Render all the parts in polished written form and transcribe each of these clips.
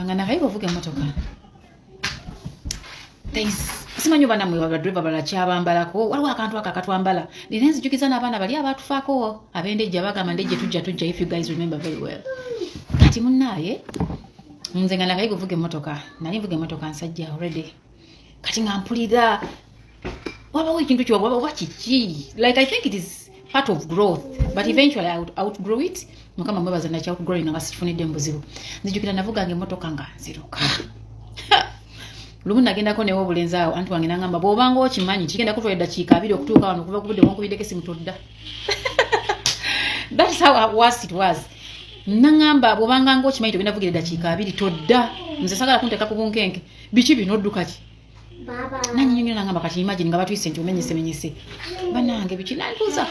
nga nakayiga ovuga emmotoka simanyi oba namwe badriva balala kyabambalako waliwo akantu ako akatwambala nina nzijukiza n'abaana bali abatufaako ab'endejje bagamba ndejje tujja if you guys remember very well kati munnaaye nze nga nakayiga ovuga emmotoka nali nvuga emmotoka nsajja already kati nga mpulira wabawo ekintu kiwaba oba kiki like I think it is part of growth but eventually I would outgrow it mukama mwebaza nakya outgrowing nga sifunidde mbuzibu nzijukira navuganga emmotoka nga nziruka lumu nagendako newo obulenzi awo anti wange nangamba bw'obanga okimanyi kigenda kutwala eddakiika 2 okutuuka wano okuva kubudde wankubiddeko esimu todda that is how worse it was nangamba bw'obanga ng'okimanyi togenda vugira eddakiika 2 todda nze sagala kunteeka ku bunkenke biki bino odduka ki nanyinyonyo nangamba kati imagine nga batuyise nti omenyese bannange biki nantuuza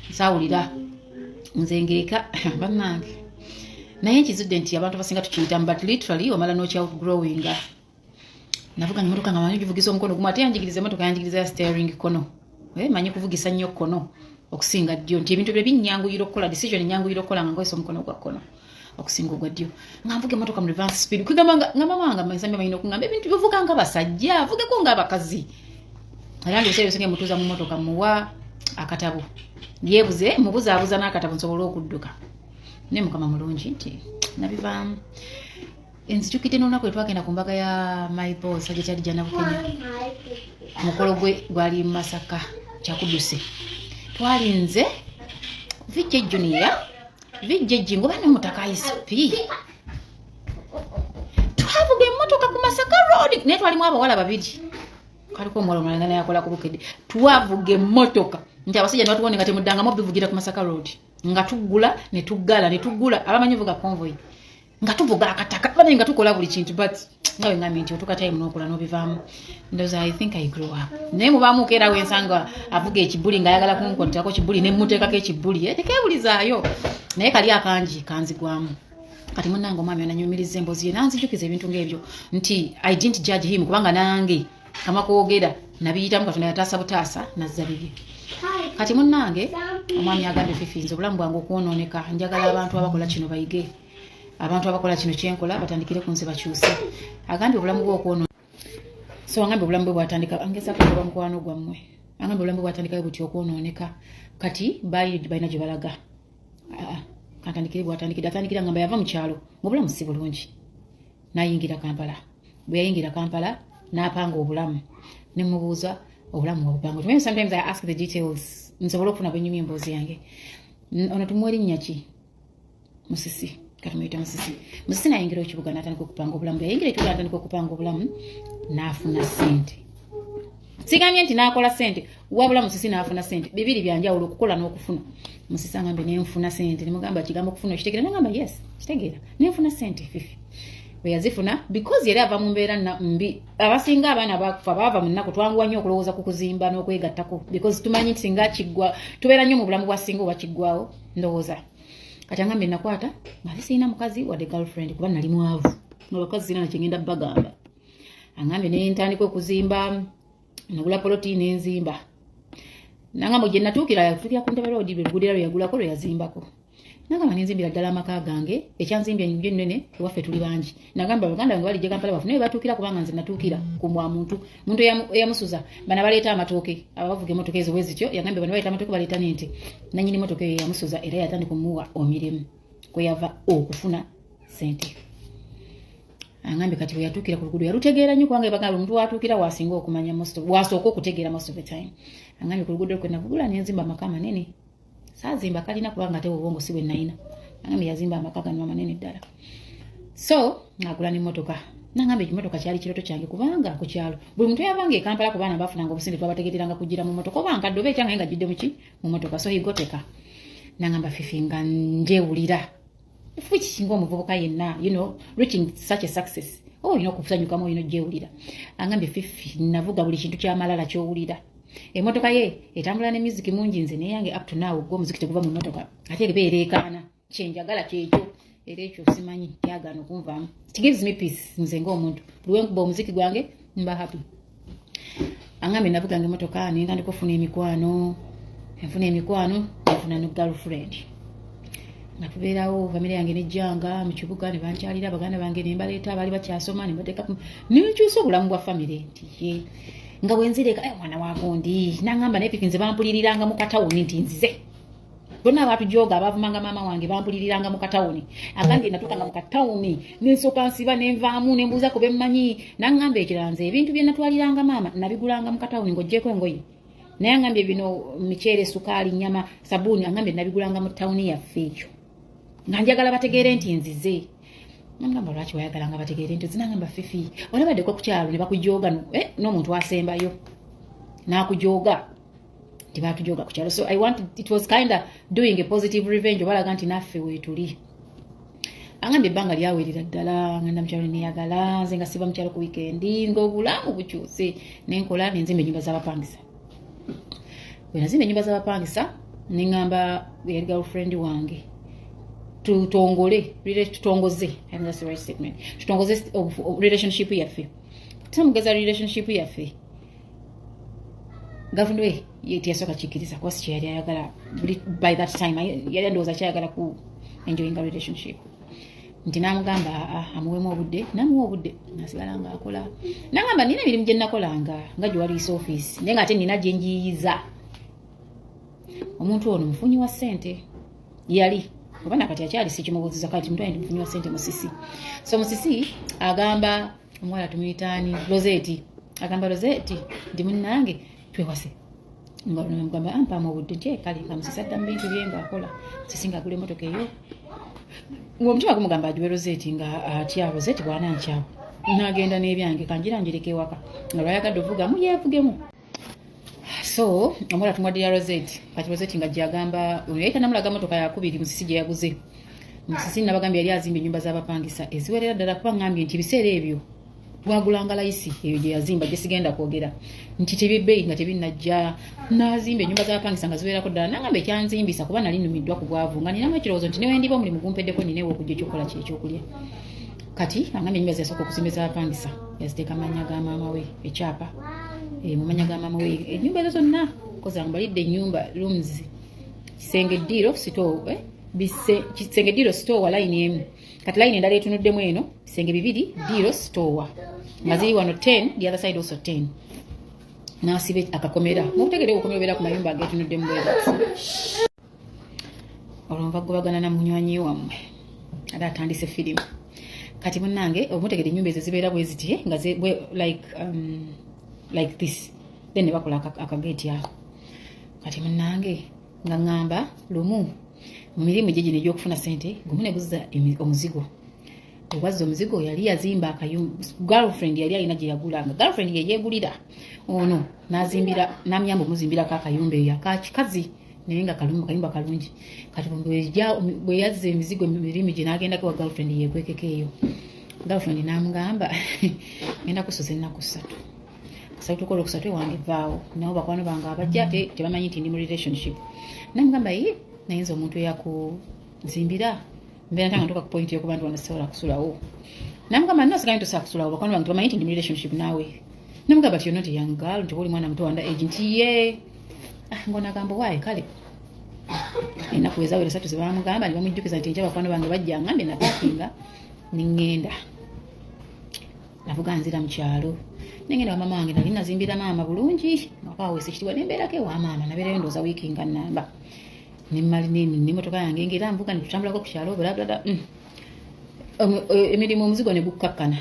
nsawulira nze ngeeka bannange naye nkizudde nti abantu abasinga tukiyitamu but literally omala n'okya outgrowing navuga emmotoka nga manyi givugisa omukono gumu ate yanjigiriza emmotoka yanjigiriza ya steering kono manyi kuvugisa nnyo kono okusinga ddyo nti ebintu bye binyanguyira okukola decision enyanguyira okukola nga nkozesa omukono gwa kono okusinga ogwa ddyo nga mvuga emmotoka mu reverse speed kwigamba nga mama wange amazambe balina okungamba ebintu bivuga nga basajja avugeko ng'abakazi ayandi obuseera osinga mutuuza mu mmotoka muwa akatabo yeebuze mubuzaabuza n'akatabo nsobole okudduka naye mukama mulungi nti nabivaamu enzijukidde n'olunaku twagenda ku mbaga ya my boss ajja kyali jana Bukenya omukolo gwe gwali Masaka kyakuduse twalinze vijje junior vijje jingo bane mutaka ISP twavuga emmotoka ku Masaka road ne twalimu abawala babiri kaliko omwalo mulangana yakola ku Bukedde twavuga emmotoka nti abasajja ne batuwone nga temuddanga mo bivugira ku Masaka road nga tuggula ne tuggula abamanyi vuga convoy nga tuvuga akataka bane nga tukola buli kintu but ngawe ngami nti otuka time n'okola n'obivaamu ndoza I think I grew up naye mubaamu keera wensanga avuga ekibuli nga ayagala kunkontako kibuli ne mmuteekako ekibuli tekebulizaayo naye kali akangi kanzigwamu kati munnange omwami onanyumiriza emboozi ye nanzijukiza ebintu ng'ebyo nti I didn't judge him kubanga nange kama kwogera nabiyitamu Katonda yataasa butaasa nazza bibye kati munnange omwami agambye fifinze obulamu bwange okwonooneka njagala abantu abakola kino bayige abantu abakola kino kyenkola batandikire ku nze bakyuse agambye obulamu bwe okwonooneka so agambye obulamu bwe bwatandika angeza kuba mukwano gwammwe agambye obulamu bwe bwatandika buti okwonooneka kati balina gye balaga katandikire bwatandikira atandikira ngamba yava mu kyalo mu bulamu si bulungi nayingira Kampala bwe yayingira Kampala n'apanga obulamu ne mubuuza obulamu obupanga tumwe sometimes I ask the details nsobola okufuna bwenyumya emboozi yange ono tumuwerinnya ki Musisi katumuyita Musisi nayingira ekibuga n'atandika okupanga obulamu yayingira ekibuga n'atandika okupanga obulamu n'afuna ssente sigambye nti n'akola ssente wabula Musisi n'afuna ssente bibiri byanjawulo okukola n'okufuna Musisi angambe nenfuna ssente nemugamba kigambo okufuna okitegeera nagamba yes kitegeera nenfuna ssente fifi bwe yazifuna because yali ava mu mbeera mbi abasinga abaana bakufa baava mu nnaku twanguwa nnyo okulowooza ku kuzimba n'okwegattako because tumanyi nti singa kiggwa tubeera nnyo mu bulamu bwa singa oba kiggwawo ndowooza kati angambe nakwata nali sirina mukazi wadde girlfriend kuba nali mwavu n'abakazi sirina nakyengenda bagamba angambe nentandika okuzimba nagula poloti nenzimba nangamba gye natuukira yatukira ku Ntebe road lwe lwe yagulako lwe yazimbako nagamba nenzimbira ddala amaka gange ekyanzimbya nnyumba ennene ewaffe tuli bangi nagamba baganda bange balijja Kampala bafune we batuukira kubanga nze natuukira ku muntu eyamusuza bana baleeta amatooke abavuga emmotoka ezo bwezityo yagambye bana baleeta amatooke baleeta n'ente nannyini emmotoka eyo yamusuza era yatandika omuwa omirimu kwe yava okufuna ssente angambye kati bwe yatuukira ku luguudo yalutegeera nnyo kubanga bagamba omuntu watuukira wasinga okumanya wasooka okutegeera most of the time angambye ku luguudo kwe navugula nenzimba amaka amanene saazimba kalina kubanga ate obwongo si bwe nalina angambye yazimba amaka gano amanene ddala so ngagula n'emmotoka nangambye ekimotoka kyali kiroto kyange kubanga ku kyalo buli muntu yavanga e Kampala ku baana bafunanga obusente twabategeereranga kugira mu mmotoka oba nkadde oba ekyanga nga jjidde mu mmotoka so higoteka nangamba fifi nga njewulira fuki kinga omuvubuka yenna reaching such a success olina okusanyukamu olina ojjewulira angambye fifi navuga buli kintu kyamalala kyowulira emmotoka ye etambula ne music mungi nze neyange up to now gwo muziki teguva mu mmotoka ate ebeereekaana kyenjagala kyekyo era ekyo simanyi kyagaana okunvaamu it gives me peace nze ng'omuntu luwe nkuba omuziki gwange mba happy angambye navuganga emmotoka nentandika okufuna emikwano nfuna no girlfriend nga tubeerawo famire yange nejjanga mu kibuga ne bankyalira baganda bange ne mbaleeta abaali bakyasoma ne mbateeka nekyusa obulamu bwa famire nti ye nga bwenzireka mwana wa gondi nangamba naye pikinze bampuliriranga mu katawuni nti nzize bonna abaatujoga abavumanga maama wange bampuliriranga mu katawuni agambye natuukanga mu katawuni nensooka nsiba nenvaamu nembuuza ku bemmanyi nangamba ekiranze ebintu bye natwaliranga maama nabigulanga mu katawuni ng'oggyeko engoye naye angambye bino miceere sukaali nyama sabuuni angambye nabigulanga mu tawuni yaffe ekyo nga njagala bategeere nti nzize nangamba lwaki wayagalanga bategeere nti zinangamba fifi olabaddeko ku kyalo ne bakujooga n'omuntu asembayo n'akujooga tibatujoga ku kyalo. So I wanted, it was kind of doing a positive revenge obalaga nti naffe weetuli angambye ebbanga lyawerera ddala ngenda mukyalo neyagala nze nga siba mukyalo ku wikendi ng'obulamu bukyuse nenkola nenzimba ennyumba z'abapangisa. Bwe nazimba ennyumba z'abapangisa neŋŋamba yali girlfriend wange tutongoze relationship yaffe tamugeza relationship yaffe girlfriend we yetiyasooka kikkiriza kuba si kyeyali ayagala by that time yali ndowooza kyayagala ku enjoying a relationship nti namugamba amuwemu obudde namuwa obudde nasigala nga akola nagamba nina emirimu gye nakolanga nga gye waliisa office naye nga ate nina gye njiyiza omuntu ono mufunyi wa ssente yali oba nakati akyali sikimubuuziza kati mutwani ndi mufunyi wa ssente musisi so musisi agamba omuwala tumuyitaani Rosette agamba Rosette ndi munnange twewase ngamba ampamu obudde nti kale nga musisi adda mu bintu bye ng'akola musisi ng'agula emmotoka eyo ng'omutima gumugamba agiwe Rosette nga atya Rosette bw'anankyawo n'agenda n'ebyange kanjira njireka ewaka nga lwayagadde ovugamu yeevugemu. So omuwala tumwaddira Rosette kati Rosette nga gyagamba yayita namulaga mmotoka yakubiri musisi gye yaguze musisi nabagambye yali azimba ennyumba z'abapangisa eziwerera ddala kuba ngambye nti biseera ebyo twagulanga layisi eyo gye yazimba gye sigenda kwogera nti tebibbeeyi nga tebinnajja n'azimba ennyumba z'abapangisa nga ziwererako ddala nangamba ekyanzimbisa kuba nali nnumiddwa ku bwavu nga ninamu ekirowoozo nti newendiba omulimu gumpeddeko nineewo okujja ekyokukola kyekyokulya kati angambye ennyumba ziyasooka okuzimba ez'abapangisa yaziteeka amanya ga maama we ekyapa mu manya ga maama we ennyumba ezo zonna koza mbalidde ennyumba rooms kisenge ddiro store kisenge ddiro store line emu kati line endala etunuddemu eno kisenge bibiri ddiro store nga ziri wano 10 the other side also 10 n'asibe akakomera mukutegere okukomera obeera ku mayumba agetunuddemu bwera olwonva gobagana na munywanyi wammwe ate atandise firimu kati munnange omutegere ennyumba ezo zibeera bwe ziti nga like this then ne bakola akageeti ako kati munnange nga ŋŋamba lumu mu mirimu gye gino egy'okufuna ssente gumu ne guzza omuzigo obwazza omuzigo yali yazimba akayumba girlfriend yali alina gye yagulanga girlfriend ye yeegulira ono n'azimbira n'amuyamba omuzimbirako akayumba eyo akakikazi naye nga kayumba kalungi kati bwe yazza emizigo emirimu gye n'agendako wa girlfriend yeekwekeko eyo girlfriend n'amugamba ngenda kusoza ennaku 3 tukola okusatu wange vaawo nabo bakwano bange abajja tebamanyi nti ndi mu relationship namugamba ye nayinza omuntu eyakuzimbira mbeera ntanga ntuuka ku point yokuba nti wanasobola kusulawo namugamba nosigaye tosobola kusulawo bakwano bange tebamanyi nti ndi mu relationship naawe namugamba ti yonoti young girl nti oli mwana muto wanda age nti ye ngonagamba waaye kale ennaku ezawera 3 zebamugamba ne bamujjukiza nti enkya bakwano bange bajja ngambe napakinga niŋŋenda navuga nzira mu kyalo nengenda wa mama wange nali nazimbira maama bulungi akaweesa ekitiibwa nembeerako ewa maama nabeerayo ndowooza wiiki nga nnamba nemmotoka yange ngera nvuga netutambulako ku kyalo bulabulada emirimu omuzigo ne gukkakkana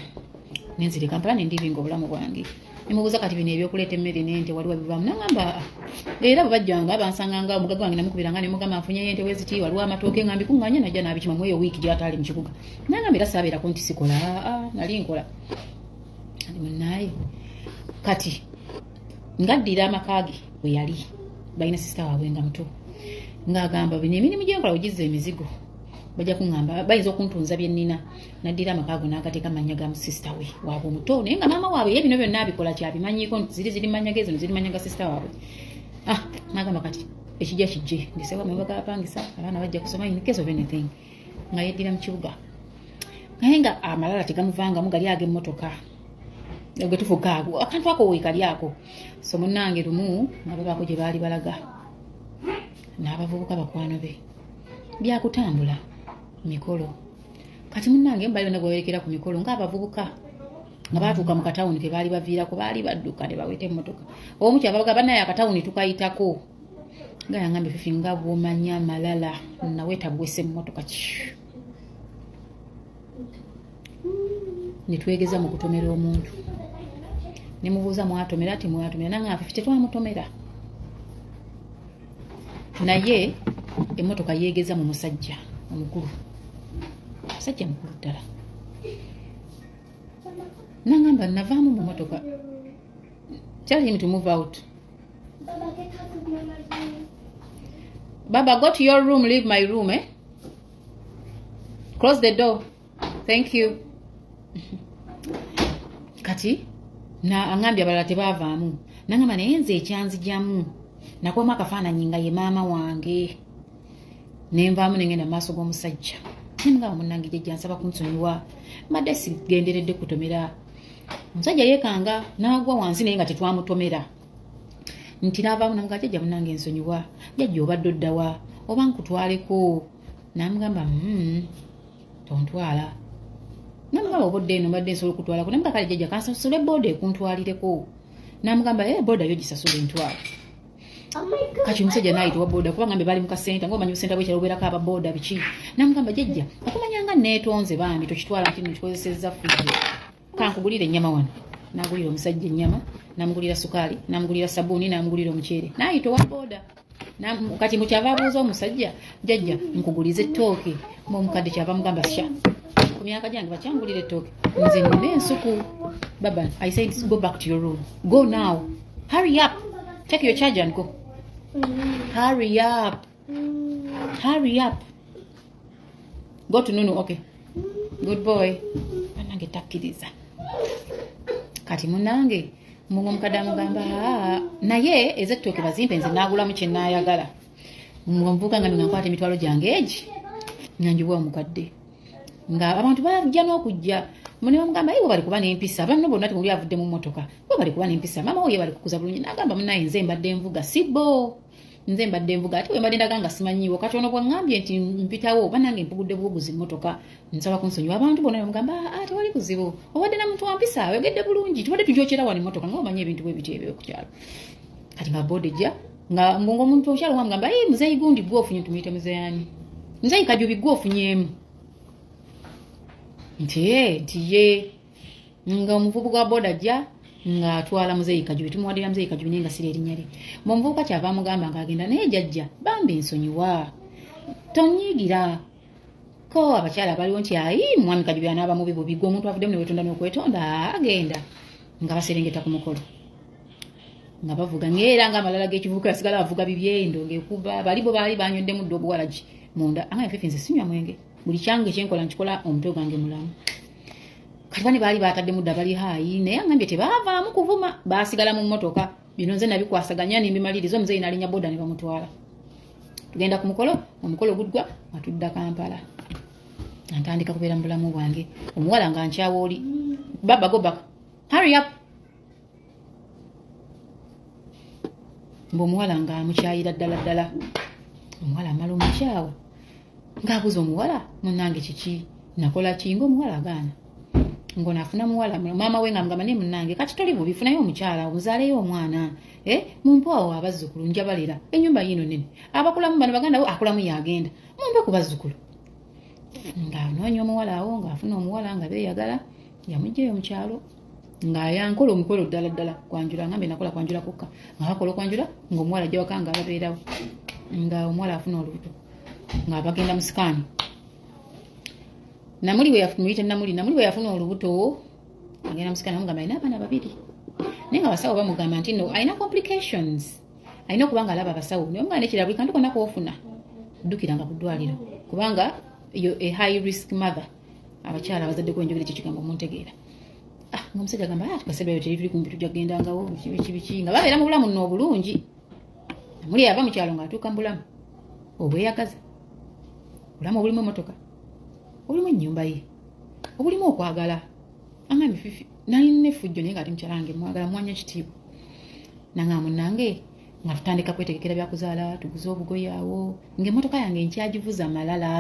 nenzire Kampala nendiringa obulamu bwange nemubuuza kati bino ebyokuleeta emmere nente waliwo bivaamu nangamba era bwe bajjanga bansanganga omugaga wange namukubiranga nemugamba nfunyeyo ente weziti waliwo amatooke nga mbikuŋŋanya najja nabikima mu eyo wiiki gyataali mu kibuga nangamba era saabeerako nti sikola nali nkola ali munnaye kati ngaddira amakaage bwe yali balina sisita waabwe nga muto ng'agamba bino emirimu gyenkola ogizza emizigo bajja kuŋŋamba bayinza okuntunza bye nnina naddira amakaago n'agateeka amannya ga musisita we waabwe omuto naye nga maama waabwe ye bino byonna abikola kyabimanyiiko nti ziri mannya ge zino ziri mannya ga sisita waabwe n'agamba kati ekijja kijje ndisewa mu mbaga apangisa abaana bajja kusoma in case of anything nga yeddira mu kibuga naye nga amalala tegamuvangamu gali ag'emmotoka gwe tufuka ago akantu ako weekali ako so munnange lumu nga babaako gye baali balaga n'abavubuka bakwano be byakutambula mikolo kati munnange mbali bonna gwewerekera ku mikolo ng'abavubuka nga baatuuka mu katawuni ke baali baviirako baali badduka ne baweta emmotoka omu kyavaga bannaye akatawuni tukayitako nga yangambye Fifi nga bw'omanya malala naweta bwese emmotoka ne twegeza mu kutomera omuntu ne mubuuza mwatomera ati mwatomera nange Fifi tetwamutomera naye emmotoka yeegeza mu musajja omukulu musajja mukulu ddala nangamba navaamu mu motoka tell him to move out Baba go to your room leave my room close the door thank you kati na angambye abalala tebavaamu nangamba naye nze ekyanzijamu nakwama akafaananyi nga ye maama wange nenvaamu nengenda maaso g'omusajja nga munnange jjajja nsaba kunsonyiwa mbadde sigenderedde kutomera omusajja yeekanga n'agwa wansi naye nga tetwamutomera nti naavaamu namuga jjajja munnange ensonyiwa jjajja obadde oddawa oba nkutwaleko namugamba tontwala namugamba obadde eno mbadde nsobola okutwalako namuga kale jjajja kansasule booda ekuntwalireko namugamba booda yo gisasule ntwala kati omusajja naayitibwa booda kuba ngambe bali mu kasenta ng'omanyi busenta bwekyalo obeerako ababooda biki namugamba jjajja okumanya nga neetonze bambi tokitwala nti nkikozesezza fujjo kankugulira ennyama wano n'agulira omusajja ennyama namugulira sukaali namugulira sabuuni namugulira omuceere naayita owa booda kati mukyava abuuza omusajja jjajja nkuguliza ettooke omukadde kyava mugamba sha ku myaka gyange bakyangulira ettooke nze nina ensuku baba I said go back to your room go now hurry up take your charger and go hurry up go to Nunu okay good boy banange takkiriza kati munange mungu mukadde amugamba naye ezettooke bazimpe nze naagulamu kye naayagala nvuka nga nkwata emitwalo gyange egi nyanjibwa omukadde nga abantu bajja n'okujja mune bamugamba ibo bali kuba n'empisa abanno bonna temuli avudde mu mmotoka bo bali kuba n'empisa maama oyo bali kukuza bulungi n'agamba munaye nze mbadde nvuga sibo nze mbadde nvuga ate bwe mbadde ndaga nga simanyiiwo kati ono bwangambye nti mpitawo oba nange mpugudde bubuguzi mmotoka nsaba kunsonyiwa abantu bonna bamugamba tewali kuzibu obadde na muntu wampisa oyogedde bulungi tubadde tujokyera wano emmotoka nga omanyi ebintu bwe biti ebyo ku kyalo kati nga boodejja nga mbunga omuntu okyalo wamugamba muzeeyi gundi gwe ofunye tumuyite muzeeyani muzeeyi kajubi gwe ofunyemu nti ye nga omuvubuka wa booda ajja nga atwala muzeeyi kajubi tumuwadira muzeeyi kajubi naye nga sira erinnya lye omuvubuka kyava amugamba ng'agenda naye jjajja bambi ensonyiwa tonyiigira ko abakyala baliwo nti ayi mwami kajubi anaaba mubi bubi gwe omuntu avuddemu ne wetonda n'okwetonda agenda nga baserengeta ku mukolo nga bavuga ng'era ng'amalala g'ekivubuka yasigala bavuga bibyendo ng'ekuba balibo baali banywedde muddo obuwalagi munda anga Fifi nze sinywa mwenge buli kyange kyenkola nkikola omutwe gwange mulamu kati bani baali batadde mudda bali haayi naye angambye tebaavaamu kuvuma baasigala mu mmotoka bino nze nabikwasaganya nimbimaliriza omuzeeyi n'alinnya booda ne bamutwala tugenda ku mukolo omukolo guddwa nga tudda Kampala ntandika kubeera mu bulamu bwange omuwala nga nkyawa oli baba go back hurry up ng'omuwala nga amukyayira ddala omuwala amala omukyawa ng'abuuza omuwala munnange kiki nakola ki ng'omuwala agaana ng'onaafuna muwala maama we nga mugamba naye munnange kati toli bubi funayo omukyala omuzaaleyo omwana mumpe awo abazzukulu njabalira ennyumba yiino nene abakulamu bano baganda bo akulamu yagenda mumpe ku bazzukulu ng'anoonya omuwala awo ng'afuna omuwala nga beeyagala yamugjayo mu kyalo ng'ayankola omukolo ddala kwanjula ngambe nakola kwanjula kukka nga bakola okwanjula ng'omuwala ajja waka nga ababeerawo nga omuwala afuna olubuto nga bagenda mu sikaani namuli we yafuna olubuto agenda mu sikaani amugamba alina abaana babiri naye nga abasawo bamugamba nti no alina complications alina okuba nga alaba abasawo naye omuganda nekira buli kantu konna koofuna ddukiranga ku ddwaliro kubanga a high risk mother abakyala abazadde kwenjogera ekyo kigambo muntegeera ng'omusajja agamba tukasebayo teriviri kumpi tujja kugendangawo biki nga babeera mu bulamu nno obulungi namuli yava mu kyalo ng'atuuka mu bulamu obweyagaza bulamu obulimu emmotoka obulimu ennyumba ye obulimu okwagala angambye Fifi nalina effujjo naye ng'ate mukyalange mwagala mwanya kitiibwa nanga munnange nga tutandika kwetegekera byakuzaala tuguze obugoye awo ng'emmotoka yange nkyagivuza malala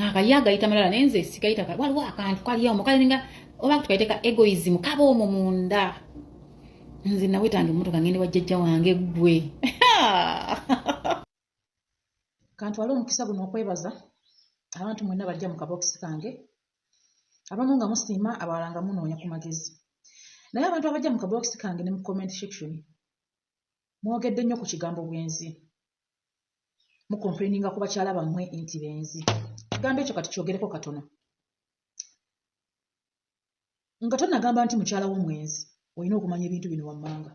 akayaga itamalala nenze sikaita waliwo akantu kali yawo mukalinga oba tukaiteka egoism kaba omwo munda nze nawetange emmotoka ngende wajjajja wange gwe kantwala omukisa guno okwebaza abantu mwenna bajja mu kabokisi kange abamu nga musiima abalala nga munoonya ku magezi naye abantu abajja mu kabokisi kange ne mu comment section mwogedde nnyo ku kigambo bwenzi mukomplaininga ku bakyala bammwe nti benzi kigambo ekyo kati kyogereko katono nga tonnagamba nti mukyala w'omwenzi olina okumanya ebintu bino wammanga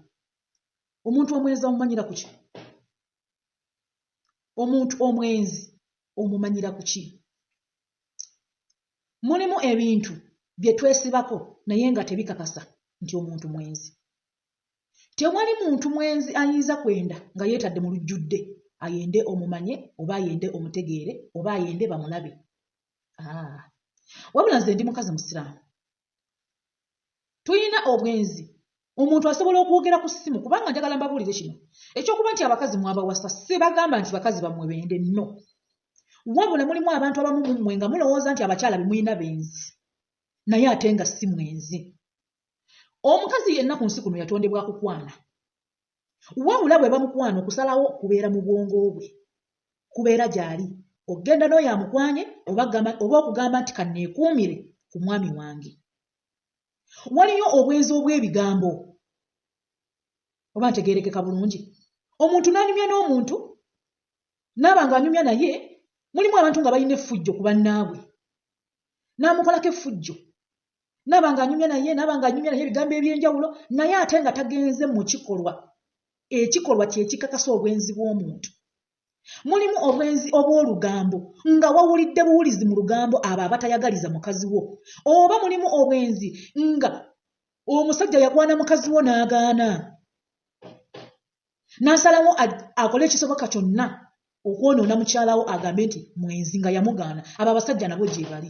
omuntu omwenzi omumanyira ku ki omuntu omwenzi omumanyira ku ki mulimu ebintu bye twesibako naye nga tebikakasa nti omuntu mwenzi tewali muntu mwenzi ayinza kwenda nga yeetadde mu lujjudde ayende omumanye oba ayende omutegeere oba ayende bamulabe wabula nze ndi mukazi musiraamu tuyina obwenzi omuntu asobola okwogera ku ssimu kubanga njagala mbabuulire kino ekyokuba nti abakazi mwabawasa sibagamba nti bakazi bamwe bende nno wabula mulimu abantu abamu mummwe nga mulowooza nti abakyala bemulina benzi naye ate nga si mwenzi omukazi yenna ku nsi kuno yatondebwa kukwana wabula bwe bamukwana okusalawo kubeera mu bwongo bwe kubeera gy'ali ogenda n'oyo amukwanye oba okugamba nti kanneekuumire ku mwami wange waliyo obwenzi obw'ebigambo oba ntegeerekeka bulungi omuntu n'anyumya n'omuntu naaba ng'anyumya naye mulimu abantu nga balina effujjo ku bannaabwe n'amukolako effujjo naaba ng'anyumya naye ebigambo eby'enjawulo naye ate nga tagenze mu kikolwa ekikolwa kyekikakasa obwenzi bw'omuntu mulimu obwenzi obw'olugambo nga wawulidde buwulizi mu lugambo abo abatayagaliza mukazi wo oba mulimu obwenzi nga omusajja yakwana mukazi wo n'agaana n'asalawo akole ekisoboka kyonna okwonoona mukyalawo agambe nti mwenzi nga yamugaana abo abasajja nabo gye bali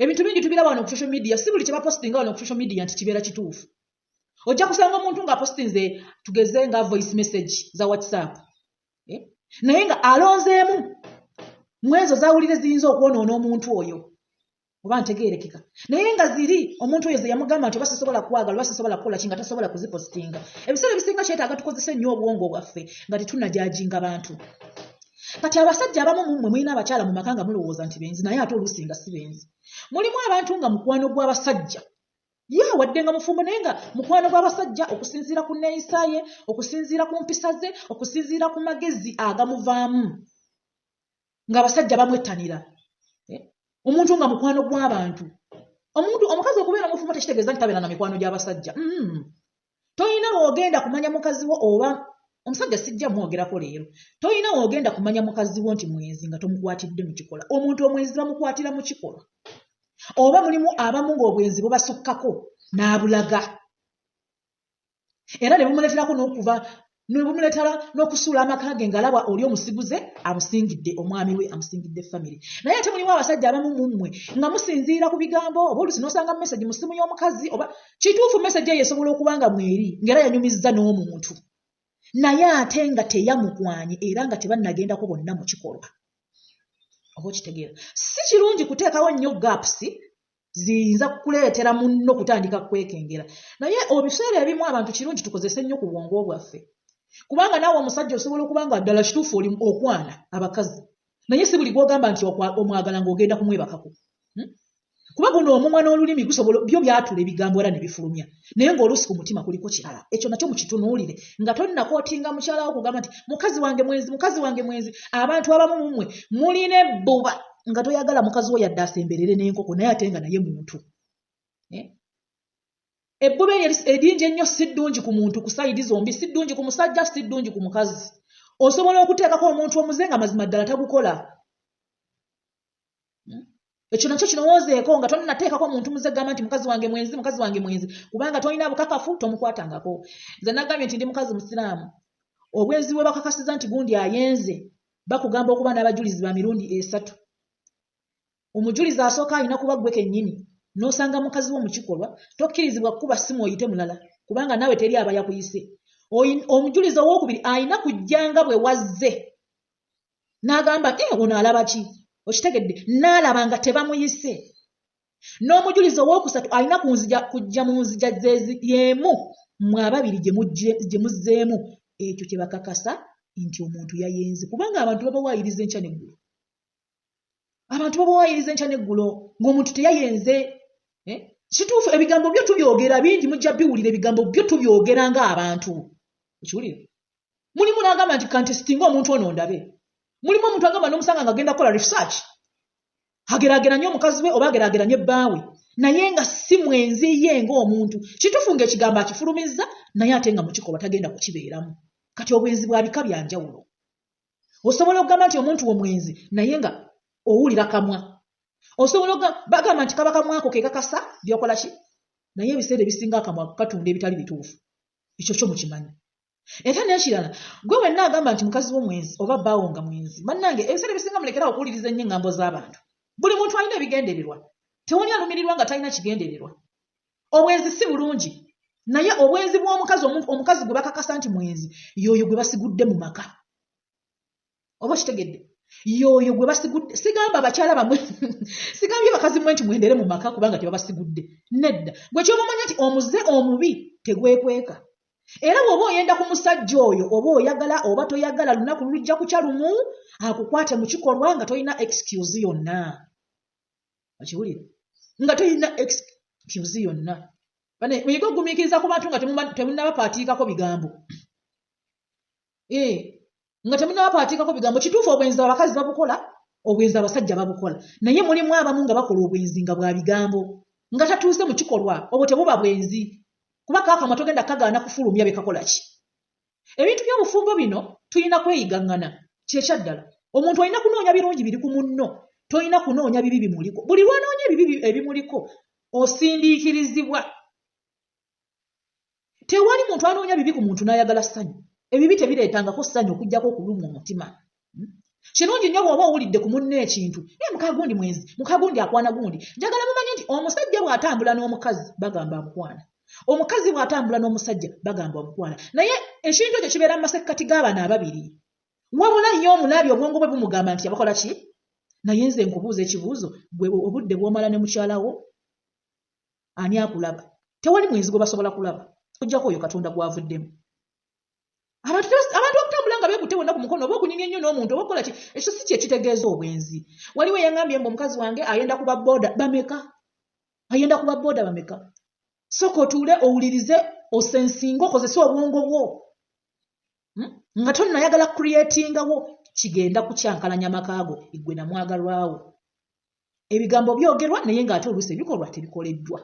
ebintu bingi tubiraba wano ku social media si buli kye bapostinga wano ku social media nti kibeera kituufu ojja kusanga omuntu ng'apostinze tugeze nga voice message za WhatsApp naye nga alonzeemu mu ezo zawulire ziyinza okwonoona omuntu oyo oba ntegeerekeka naye nga ziri omuntu oyo ze yamugamba nti oba sisobola kwagala oba sisobola kukola ki nga tasobola kuzipostinga ebiseera ebisinga kyetaaga tukozese nnyo obwongo bwaffe nga tetunnajajinga bantu kati abasajja abamu mummwe mulina abakyala mu maka nga mulowooza nti benzi naye ate oluusi nga si benzi mulimu abantu nga mukwano gw'abasajja wadde nga mufumbo naye nga mukwano gw'abasajja okusinziira ku nneeyisa ye okusinziira ku mpisa ze okusinziira ku magezi agamuvaamu ng'abasajja bamwettanira omuntu nga mukwano gw'abantu omukazi okubeera omufumbo tekitegeeza nti tabeera na mikwano gy'abasajja toyina w'ogenda kumanya mukazi wo oba omusajja sijja mwogerako leero toyina w'ogenda kumanya mukazi wo nti mwenzi nga tomukwatidde mu kikolwa omuntu omwenzi bamukwatira mu kikolwa oba mulimu abamu ng'obwenzi bubasukkako n'abulaga era ne bumuleeterako bumuleetera n'okusuula amaka ge ng'alaba oli omusiguze amusingidde omwami we amusingidde famire naye ate mulimu abasajja abamu mummwe nga musinziira ku bigambo oba oluusi n'osanga message mu ssimu y'omukazi oba kituufu message eyo esobola okuba nga mweri ng'era yanyumizza n'omuntu naye ate nga teyamukwanye era nga tebannagendako bonna mu kikolwa oba okitegeera si kirungi kuteekawo nnyo gaps ziyinza kukuleetera munno kutandika kwekengera naye obiseera ebimu abantu kirungi tukozese nnyo ku bwongo bwaffe kubanga naawe omusajja osobola okuba nga ddala kituufu oli okwana abakazi naye si buli gw'ogamba nti omwagala ng'ogenda kumwebakako kuba guno omumwa n'olulimi gusobola byo byatula ebigambo era ne bifulumya naye ng'oluusi ku mutima kuliko kirala ekyo nakyo mukitunuulire nga tonnakootinga mukyalawo kugamba nti mukazi wange mwenzi abantu abamu mummwe mulina ebbuba nga toyagala mukazi wo yadde asemberere n'enkoko naye ate nga naye muntu ebbuba eringi ennyo si ddungi ku muntu ku sayidi zombi si ddungi ku musajja si ddungi ku mukazi osobola okuteekako omuntu omuze nga mazima ddala tagukola ekyo nakyo kirowoozeeko nga tonnateekako omuntu muze gamba nti mukazi wange mwenzi kubanga tolina bukakafu tomukwatangako nze nagambye nti ndi mukazi musiraamu obwenzi bwe bakakasiza nti gundi ayenze bakugamba okuba n'abajulizi ba mirundi 3 omujulizi asooka alina kuba ggwe kennyini n'osanga mukazi wo mu kikolwa tokkirizibwa kukuba ssimu oyite mulala kubanga naawe teri aba yakuyise omujulizi ow'okubiri alina kujjanga bwe wazze n'agamba ono alaba ki okitegedde n'alaba nga tebamuyise n'omujulizi ow'okusatu alina kujja mu nzija y'emu mu ababiri gye muzzeemu ekyo kye bakakasa nti omuntu yayenze kubanga abantu babawaayiriza enkya n'eggulo ng'omuntu teyayenze kituufu ebigambo byo tubyogera bingi mujja biwulira ebigambo byo tubyogera ng'abantu okiwulira mulimu n'agamba nti kanti sitinga omuntu ono ndabe mulimu omuntu agamba n'omusanga ng'agenda kukola research ageraageranye omukazi we oba ageraageranye bbaawe naye nga si mwenzi ye ng'omuntu kituufu ng'ekigambo akifulumizza naye ate nga mu kikolwa tagenda kukibeeramu kati obwenzi bwa bika bya njawulo osobola okugamba nti omuntu wo mwenzi naye nga owulira kamwa osobola bagamba nti kaba kamwako ke kakasa byokola ki naye ebiseera ebisinga akamwa katunda ebitali bituufu ekyo kyo mukimanyi era n'ekirala gwe wenna agamba nti mukazi wo mwenzi oba bbaawo nga mwenzi bannange ebiseera ebisinga mulekerawo okuwuliriza ennyo engambo z'abantu buli muntu alina ebigendererwa tewali alumirirwa nga talina kigendererwa obwenzi si bulungi naye obwenzi bw'omukazi omukazi gwe bakakasa nti mwenzi y'oyo gwe basigudde mu maka oba kitegedde y'oyo gwe basigudde sigamba bakyala bamwe sigambye bakazi mwe nti mwendere mu maka kubanga tebabasigudde nedda gwe ky'obamanya nti omuze omubi tegwekweka era bw'oba oyenda ku musajja oyo oba oyagala oba toyagala lunaku lujja kukya lumu akukwate mu kikolwa nga tolina excuse yonna okiwulira nga tolina excuse yonna muyige okugumiikiriza ku bantu nga temunnabapaatiikako bigambo nga temunnabapaatiikako bigambo kituufu obwenzi abakazi babukola obwenzi abasajja babukola naye mulimu abamu nga bakola obwenzi nga bwa bigambo nga tatuuse mu kikolwa obwo tebuba bwenzi kuba kaakamwa togenda kagaana kufulumya bekakola ki ebintu by'obufumbo bino tulina kweyigaŋŋana kyekyaddala omuntu alina kunoonya birungi biri ku munno tolina kunoonya bibi bimuliko buli lwanoonya ebibi ebimuliko osindiikirizibwa tewali muntu anoonya bibi ku muntu n'ayagala ssanyu ebibi tebireetangako ssanyu okuggyako okulumwa omutima kirungi nnyo bw'oba owulidde ku munno ekintu muka gundi mwenzi muka gundi akwana gundi njagala mumanye nti omusajja bw'atambula n'omukazi bagamba amukwana omukazi bw'atambula n'omusajja bagamba amukwana naye ekintu ekyo kibeera mu masekkati g'abaana ababiri wabula nnyo omulabye obwongo bwe bumugamba nti yabakola ki naye nze nkubuuza ekibuuzo gwe obudde bw'omala ne mukyalawo ani akulaba tewali mwenzi gwe basobola kulaba okuggyako oyo katonda gwavuddemu abantu okutambula nga beekutte bonna ku mukono oba okunyumya ennyo n'omuntu oba okukola ki ekyo si kyekitegeeza obwenzi waliwo eyangambye mbu omukazi wange ayenda kuba booda bameka sooka otuule owulirize osensinga okozese obwongo bwo nga tonnayagala creatingawo kigenda kukyankalanya makaago igwe namwagalwawo ebigambo byogerwa naye ng'ate oluusi ebikolwa tebikoleddwa